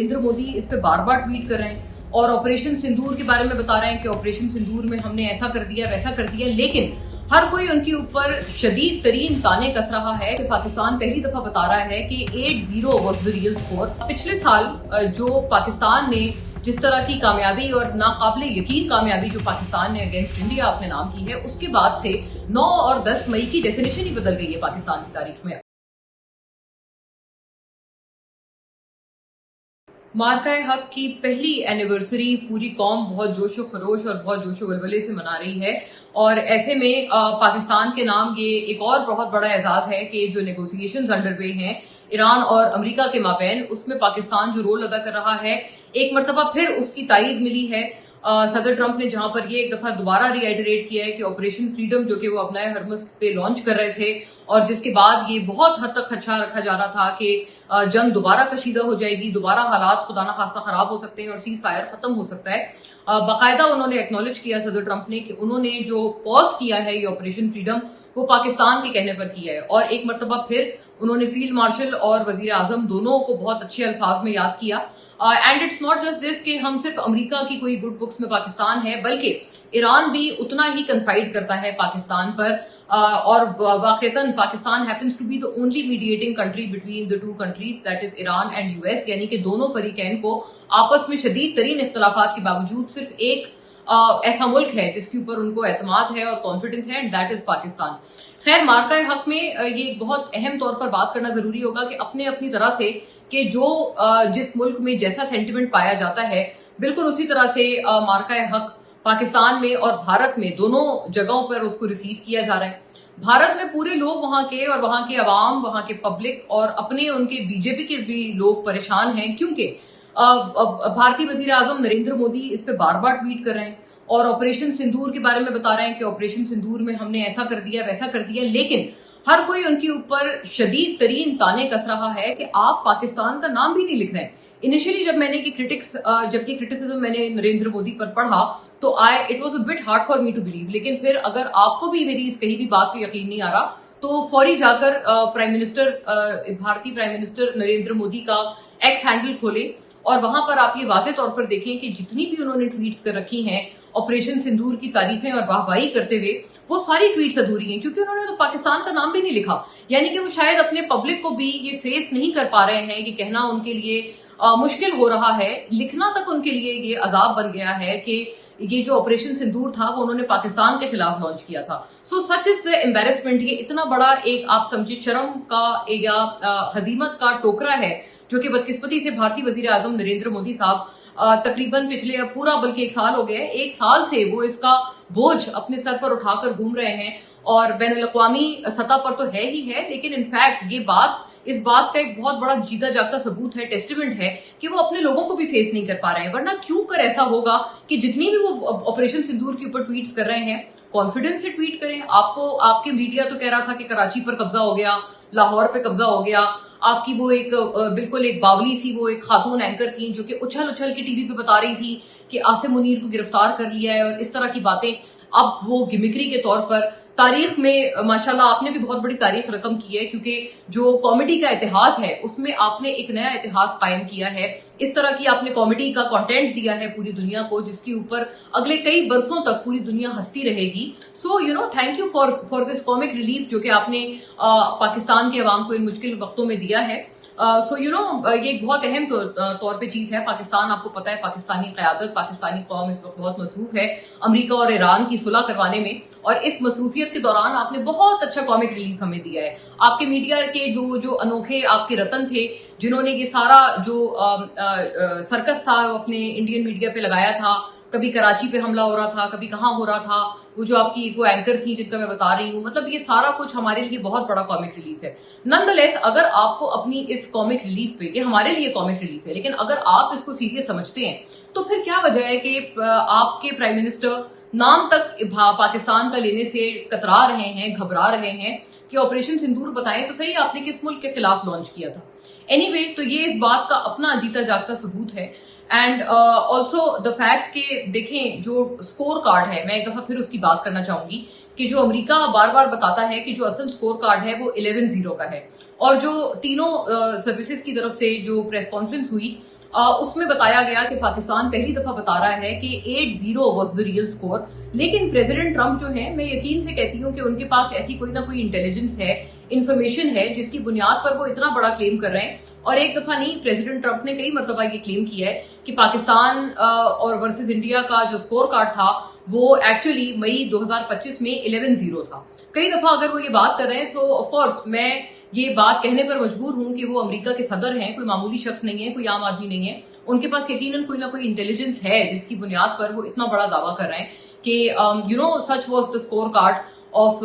नरेंद्र मोदी इस पे बार बार ट्वीट कर रहे हैं और ऑपरेशन सिंदूर के बारे में बता रहे हैं कि ऑपरेशन सिंदूर में हमने ऐसा कर दिया वैसा कर दिया, लेकिन हर कोई उनके ऊपर शदीद तरीन ताने कस रहा है कि पाकिस्तान पहली दफा बता रहा है कि 8-0 वाज द रियल स्कोर। पिछले साल जो पाकिस्तान ने जिस तरह की कामयाबी और नाकाबिले यकीन कामयाबी जो पाकिस्तान ने अगेंस्ट इंडिया अपने नाम की है, उसके बाद से 9 और 10 मई की डेफिनेशन ही बदल गई है पाकिस्तान की तारीख में। मार्का हक की पहली एनिवर्सरी पूरी कौम बहुत जोशो खरोश और बहुत जोशो वलवले से मना रही है और ऐसे में पाकिस्तान के नाम ये एक और बहुत बड़ा एजाज है कि जो नेगोशिएशंस अंडर वे हैं ईरान और अमेरिका के माबैन, उसमें पाकिस्तान जो रोल अदा कर रहा है, एक मरतबा फिर उसकी तायीद मिली है। सदर ट्रंप ने जहां पर ये एक दफा दोबारा रिआइटरेट किया है कि ऑपरेशन फ्रीडम जो कि वो अपने हरमस पे लॉन्च कर रहे थे और जिसके बाद ये बहुत हद तक खदशा रखा जा रहा था कि जंग दोबारा कशीदा हो जाएगी, दोबारा हालात खुदा ना खास्ता खराब हो सकते हैं और सीज फायर खत्म हो सकता है। बाकायदा उन्होंने एक्नॉलेज किया सदर ट्रंप ने कि उन्होंने जो पॉज किया है ये ऑपरेशन फ्रीडम वो पाकिस्तान के कहने पर किया है और एक मरतबा फिर उन्होंने फील्ड मार्शल और वजीर आजम दोनों को बहुत अच्छे अल्फाज में याद किया। And it's not just this कि हम सिर्फ अमेरिका की कोई गुड बुक्स में पाकिस्तान है, बल्कि ईरान भी उतना ही कन्फाइड करता है पाकिस्तान पर और वाकईतन Pakistan happens to be the only mediating country between the two countries, that is Iran and US, यानी कि दोनों फरीकैन को आपस में शदीद तरीन इख्तलाफात के बावजूद सिर्फ एक ऐसा मुल्क है जिसके ऊपर उनको एतमाद है और कॉन्फिडेंस है, एंड दैट इज पाकिस्तान। खैर, मार्का हक में ये बहुत अहम तौर पर बात करना जरूरी होगा कि अपने अपनी तरह से कि जो जिस मुल्क में जैसा सेंटिमेंट पाया जाता है बिल्कुल उसी तरह से मार्का हक पाकिस्तान में और भारत में दोनों जगहों पर उसको रिसीव किया जा रहा है। भारत में पूरे लोग वहां के और वहां के अवाम, वहां के पब्लिक और अपने उनके बीजेपी के भी लोग परेशान हैं क्योंकि भारतीय वजीर आजम नरेंद्र मोदी इस पे बार बार ट्वीट कर रहे हैं और ऑपरेशन सिंदूर के बारे में बता रहे हैं कि ऑपरेशन सिंदूर में हमने ऐसा कर दिया वैसा कर दिया, लेकिन हर कोई उनके ऊपर शदीद तरीन ताने कस रहा है कि आप पाकिस्तान का नाम भी नहीं लिख रहे हैं। इनिशियली जब मैंने जब ये क्रिटिसिज्म मैंने नरेंद्र मोदी पर पढ़ा तो it was a bit hard for me to believe, लेकिन फिर अगर आपको भी मेरी इस कहीं भी बात पे यकीन नहीं आ रहा तो फौरी जाकर भारतीय प्राइम मिनिस्टर नरेंद्र मोदी का एक्स हैंडल खोले और वहां पर आप ये वाज़ेह तौर पर देखें कि जितनी भी उन्होंने ट्वीट्स कर रखी हैं ऑपरेशन सिंदूर की तारीफें और वाहवाही करते हुए, वो सारी ट्वीट्स अधूरी हैं क्योंकि उन्होंने तो पाकिस्तान का नाम भी नहीं लिखा। यानी कि वो शायद अपने पब्लिक को भी ये फेस नहीं कर पा रहे हैं कि कहना उनके लिए मुश्किल हो रहा है, लिखना तक उनके लिए ये अजाब बन गया है कि ये जो ऑपरेशन सिंदूर था वो उन्होंने पाकिस्तान के खिलाफ लॉन्च किया था। सो सच इज द एम्बेरसमेंट, ये इतना बड़ा एक आप समझिए शर्म का या हजीमत का टोकरा है जो कि बदकिस्मती से भारतीय वजीर आजम नरेंद्र मोदी साहब तकरीबन पिछले पूरा बल्कि 1 साल हो गया है, 1 साल से वो इसका बोझ अपने सर पर उठाकर घूम रहे हैं और बैनुल अक़वामी सतह पर तो है ही है, लेकिन इनफैक्ट ये इस बात का एक बहुत बड़ा जीता जागता सबूत है, टेस्टिमेंट है कि वो अपने लोगों को भी फेस नहीं कर पा रहे हैं। वरना क्यों कर ऐसा होगा कि जितनी भी वो ऑपरेशन सिंदूर के ऊपर ट्वीट्स कर रहे हैं कॉन्फिडेंस से ट्वीट करें। आपको आपके मीडिया तो कह रहा था कि कराची पर कब्जा हो गया, लाहौर पे कब्जा हो गया, आपकी वो एक बिल्कुल एक बावली सी वो एक खातून एंकर थी जो कि उछल उछल के टीवी पे बता रही थी कि आसिम मुनीर को गिरफ्तार कर लिया है और इस तरह की बातें अब वो गिमिक्री के तौर पर तारीख में माशाल्लाह आपने भी बहुत बड़ी तारीख रकम की है क्योंकि जो कॉमेडी का इतिहास है उसमें आपने एक नया इतिहास कायम किया है। इस तरह की आपने कॉमेडी का कंटेंट दिया है पूरी दुनिया को जिसके ऊपर अगले कई बरसों तक पूरी दुनिया हंसती रहेगी। So thank you for this comic relief जो कि आपने पाकिस्तान के अवाम को इन मुश्किल वक्तों में दिया है। ये एक बहुत अहम तौर पे चीज है। पाकिस्तान, आपको पता है, पाकिस्तानी क़यादत, पाकिस्तानी कौम इस वक्त बहुत मसरूफ है अमेरिका और ईरान की सुलह करवाने में और इस मसरूफियत के दौरान आपने बहुत अच्छा कॉमिक रिलीफ हमें दिया है। आपके मीडिया के जो अनोखे आपके रतन थे जिन्होंने ये सारा जो सर्कस था अपने इंडियन मीडिया पे लगाया था, कभी कराची पे हमला हो रहा था, कभी कहाँ हो रहा था, वो जो आपकी वो एंकर थी जिनका मैं बता रही हूँ, मतलब ये सारा कुछ हमारे लिए बहुत बड़ा कॉमिक रिलीफ है। नॉनदलेस अगर आपको अपनी इस कॉमिक रिलीफ पे, ये हमारे लिए कॉमिक रिलीफ है, लेकिन अगर आप इसको सीरियस समझते हैं तो फिर क्या वजह है कि आपके प्राइम मिनिस्टर नाम तक पाकिस्तान का लेने से कतरा रहे हैं, घबरा रहे हैं कि ऑपरेशन सिंदूर बताएं तो सही आपने किस मुल्क के खिलाफ लॉन्च किया था। एनीवे, तो ये इस बात का अपना जीता जागता सबूत है। एंड ऑल्सो द फैक्ट कि देखें जो स्कोर कार्ड है, मैं एक दफा फिर उसकी बात करना चाहूंगी कि जो अमेरिका बार बार बताता है कि जो असल स्कोर कार्ड है वो 11-0 का है और जो तीनों सर्विसेज की तरफ से जो प्रेस कॉन्फ्रेंस हुई उसमें बताया गया कि पाकिस्तान पहली दफा बता रहा है कि 8-0 वाज द रियल स्कोर। लेकिन प्रेसिडेंट ट्रंप जो है, मैं यकीन से कहती हूँ कि उनके पास ऐसी कोई ना कोई इंटेलिजेंस है, इंफॉर्मेशन है, जिसकी बुनियाद पर वो इतना बड़ा क्लेम कर रहे हैं। और एक दफा नहीं, प्रेसिडेंट ट्रंप ने कई मरतबा ये क्लेम किया है कि पाकिस्तान और वर्सेस इंडिया का जो स्कोर कार्ड था वो एक्चुअली मई 2025 में 11-0 था। कई दफा अगर वो ये बात कर रहे हैं, सो ऑफ कोर्स मैं ये बात कहने पर मजबूर हूं कि वो अमेरिका के सदर हैं, कोई मामूली शख्स नहीं है, कोई आम आदमी नहीं है। उनके पास यकीनन कोई ना कोई इंटेलिजेंस है जिसकी बुनियाद पर वो इतना बड़ा दावा कर रहे हैं कि such was the score card of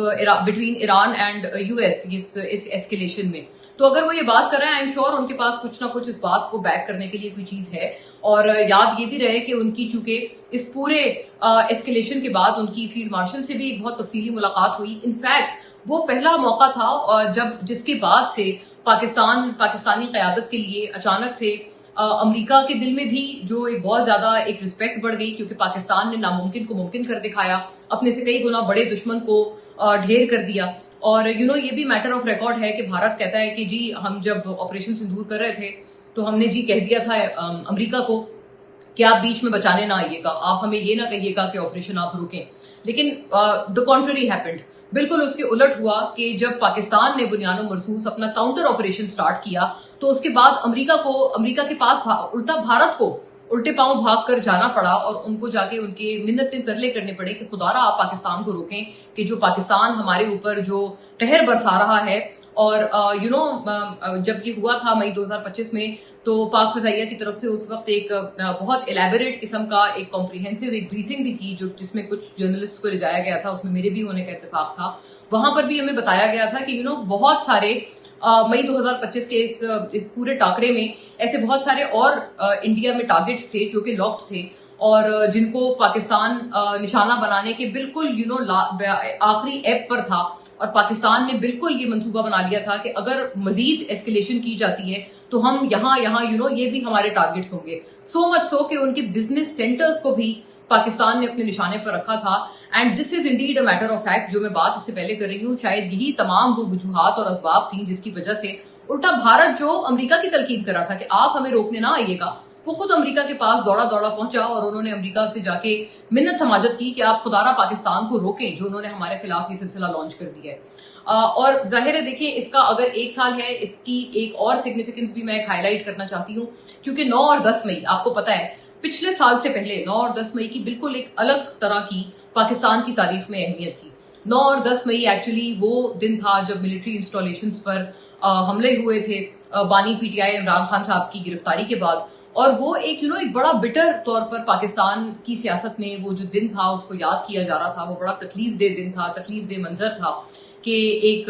between Iran and US इस एस्केलेशन में। तो अगर वो ये बात कर रहे हैं, आई एम श्योर उनके पास कुछ ना कुछ इस बात को बैक करने के लिए कोई चीज है। और याद ये भी रहे कि उनकी चूंकि इस पूरे एस्केलेशन के बाद उनकी फील्ड मार्शल से भी एक बहुत तफसीली मुलाकात हुई। इनफैक्ट वो पहला मौका था जब जिसके बाद से पाकिस्तानी क़यादत के लिए अचानक से अमेरिका के दिल में भी जो एक बहुत ज्यादा एक रिस्पेक्ट बढ़ गई, क्योंकि पाकिस्तान ने नामुमकिन को मुमकिन कर दिखाया, अपने से कई गुना बड़े दुश्मन को ढेर कर दिया। और ये भी मैटर ऑफ रिकॉर्ड है कि भारत कहता है कि जी हम जब ऑपरेशन सिंदूर कर रहे थे तो हमने जी कह दिया था अमेरिका को कि आप बीच में बचाने ना आइएगा, आप हमें ये ना कहिएगा कि ऑपरेशन आप रोकें। लेकिन द कॉन्ट्ररी हैपेंड, बिल्कुल उसके उलट हुआ कि जब पाकिस्तान ने बुनियानो मरसूस अपना काउंटर ऑपरेशन स्टार्ट किया तो उसके बाद अमेरिका के पास उल्टा भारत को उल्टे पांव भाग कर जाना पड़ा और उनको जाके उनके मिन्नतें तरले करने पड़े कि खुदारा आप पाकिस्तान को रोकें कि जो पाकिस्तान हमारे ऊपर जो कहर बरसा रहा है। और जब ये हुआ था मई 2025 में, तो पाक फिजाइया की तरफ से उस वक्त एक बहुत एलैबोरेट किस्म का एक कॉम्प्रिहेंसिव एक ब्रीफिंग भी थी जिसमें कुछ जर्नलिस्ट को ले जाया गया था, उसमें मेरे भी होने का इत्तेफाक था। वहां पर भी हमें बताया गया था कि बहुत सारे मई 2025 के इस पूरे टाकरे में ऐसे बहुत सारे और इंडिया में टारगेट्स थे जो कि लॉक्ड थे और जिनको पाकिस्तान निशाना बनाने के बिल्कुल आखिरी एप पर था। और पाकिस्तान ने बिल्कुल ये मंसूबा बना लिया था कि अगर मजीद एस्केलेशन की जाती है तो हम यहाँ ये भी हमारे टारगेट्स होंगे। सो मच सो कि उनके बिजनेस सेंटर्स को भी पाकिस्तान ने अपने निशाने पर रखा था। And this is indeed a matter of fact, जो मैं बात इससे पहले कर रही हूँ, शायद यही तमाम वो वजूहात और असबाब थी जिसकी वजह से उल्टा भारत जो अमेरिका की तलकीन कर रहा था कि आप हमें रोकने ना आइएगा, वो खुद अमेरिका के पास दौड़ा पहुंचा और उन्होंने अमेरिका से जाके मिन्नत समाजत की कि आप खुदारा पाकिस्तान को रोकें, जो उन्होंने हमारे खिलाफ ये सिलसिला लॉन्च कर दिया है। और जाहिर है देखिए, इसका अगर 1 साल है, इसकी एक और सिग्निफिकेंस भी मैं हाईलाइट करना चाहती हूँ, क्योंकि 9 और 10 मई आपको पता है पिछले साल से पहले 9 और 10 मई की बिल्कुल एक अलग तरह की पाकिस्तान की तारीख में अहमियत थी। 9 और 10 मई एक्चुअली वो दिन था जब मिलिट्री इंस्टॉलेशंस पर हमले हुए थे बानी पीटीआई इमरान खान साहब की गिरफ्तारी के बाद। और वो एक बड़ा बिटर तौर पर पाकिस्तान की सियासत में वो जो दिन था उसको याद किया जा रहा था। वो बड़ा तकलीफ दे दिन था, तकलीफ दे मंजर था कि एक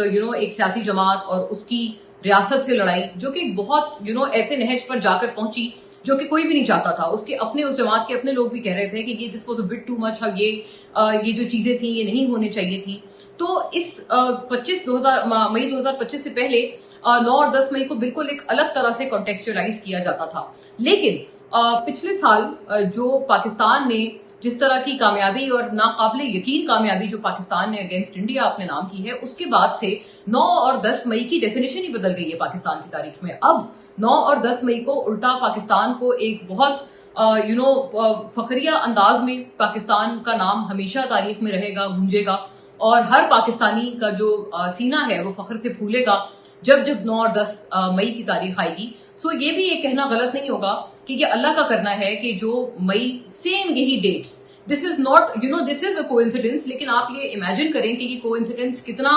सियासी जमात और उसकी रियासत से लड़ाई, जो कि बहुत ऐसे नहज पर जाकर पहुंची जो कि कोई भी नहीं चाहता था। उसके अपने उस जमात के अपने लोग भी कह रहे थे कि ये this was a bit too much, ये जो चीजें थी ये नहीं होने चाहिए थी। तो इस मई 2025 से पहले 9 और 10 मई को बिल्कुल एक अलग तरह से कॉन्टेक्चुअलाइज किया जाता था। लेकिन पिछले साल जो पाकिस्तान ने जिस तरह की कामयाबी और नाकाबिले यकीन कामयाबी जो पाकिस्तान ने अगेंस्ट इंडिया अपने नाम की है, उसके बाद से 9 और 10 मई की डेफिनेशन ही बदल गई है पाकिस्तान की तारीख में। अब 9 और 10 मई को उल्टा पाकिस्तान को एक बहुत फखरिया अंदाज में पाकिस्तान का नाम हमेशा तारीख में रहेगा, गूंजेगा, और हर पाकिस्तानी का जो सीना है वो फख्र से फूलेगा जब 9 और 10 मई की तारीख आएगी। सो ये भी ये कहना गलत नहीं होगा कि ये अल्लाह का करना है कि जो मई सेम यही dates, this is not this is a coincidence. लेकिन आप ये इमेजिन करें कि ये कोइंसिडेंस कितना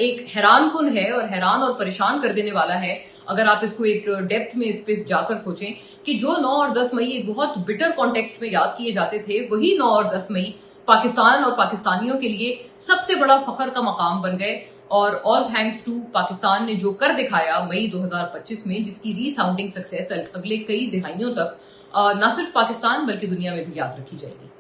एक हैरान कुन है और हैरान और परेशान कर देने वाला है अगर आप इसको एक डेप्थ में इस पे जाकर सोचें कि जो 9 और 10 मई एक बहुत बिटर कॉन्टेक्स्ट में याद किए जाते थे, वही 9 और 10 मई पाकिस्तान और पाकिस्तानियों के लिए सबसे बड़ा फख्र का मकाम बन गए। और ऑल थैंक्स टू पाकिस्तान ने जो कर दिखाया मई 2025 में, जिसकी रीसाउंडिंग सक्सेस अगले कई दिहाइयों तक न सिर्फ पाकिस्तान बल्कि दुनिया में भी याद रखी जाएगी।